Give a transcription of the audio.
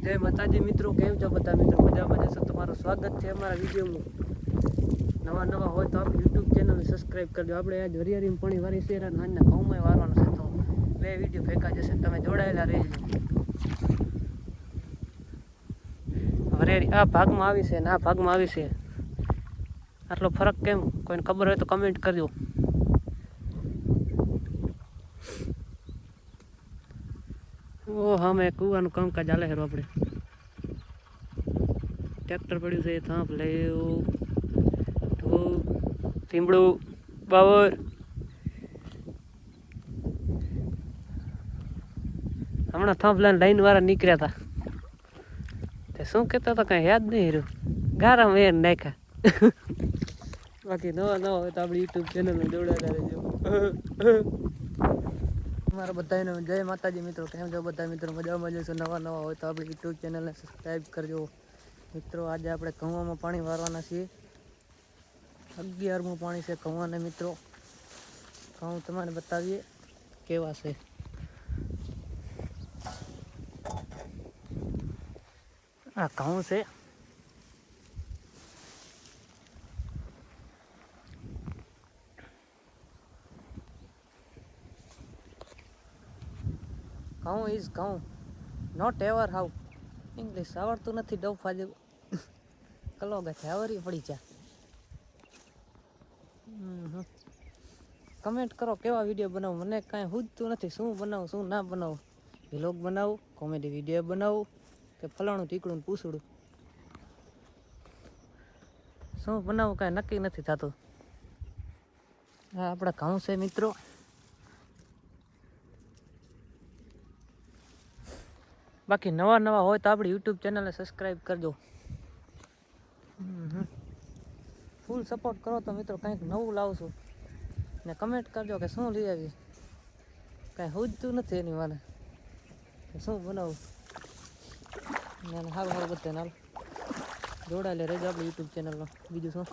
જય માતાજી મિત્રો, કેમ છો બધા મિત્રો? મજામાં જશો? તમારું સ્વાગત છે અમારા વિડીયોમાં. નવા હોય તો આપણે યુટ્યુબ ચેનલને સબસ્ક્રાઈબ કરજો. આપણે આજ હરિયાળીમાં પાણી વારી છે અને આજના ઘઉંમાં વારવાનું છે, તો 2 વિડીયો ભેગા જશે, તમે જોડાયેલા રહેજો. હરિયાળી આ ભાગમાં આવી છે ને આ ભાગમાં આવી છે, આટલો ફરક કેમ? કોઈને ખબર હોય તો કમેન્ટ કરજો. ઓ હા, મેં કૂવાનું કામકાજ ચાલે છે. આપણે ટ્રેક્ટર પડ્યું છે, થાંપ લેવું ટીમડું બાવર. હમણાં થાંપ લઈને લાઈન વાળા નીકળ્યા હતા, તે શું કહેતા હતા કાંઈ યાદ નહીં રહ્યું. ગારા મેં નાખ્યા. બાકી નવા હોય તો આપણી યુટ્યુબ ચેનલને જોડાયેલા રહેજો. મારા બધાને જય માતાજી મિત્રો, કેમ છો બધા મિત્રો? મજામાં જશો? નવા હોય તો આપણી યુટ્યુબ ચેનલને સબસ્ક્રાઈબ કરજો મિત્રો. આજે આપણે ઘઉંમાં પાણી વારવાના છીએ. 11મું પાણી છે ઘઉંને મિત્રો. ઘઉં તમને બતાવીએ કેવા છે. આ ઘઉં છે. ઘઉં ઇઝ ઘઉં, નોટ એવર હાઉ. ઇંગ્લિશ આવડતું નથી ડોફા જેવું. કલો ગાથે આવરી પડી જા. કમેન્ટ કરો કેવા વિડીયો બનાવું. મને કાંઈ સૂઝતું નથી, શું બનાવું શું ના બનાવું. વ્લોગ બનાવું, કોમેડી વિડીયો બનાવું કે ફલાણું ટીકડું પૂછડું. શું બનાવું કાંઈ નક્કી નથી થતું. હા, આપણા ઘઉં છે મિત્રો. બાકી નવા હોય તો આપણી યુટ્યુબ ચેનલને સબસ્ક્રાઈબ કરજો. ફૂલ સપોર્ટ કરો તો મિત્રો કંઈક નવું લાવશું. ને કમેન્ટ કરજો કે શું લઈ આવી. કાંઈ સૂઝતું નથી એની મને શું બનાવું. સારું બધાને જોડાયેલા રહેજો આપણી યુટ્યુબ ચેનલમાં. બીજું શું.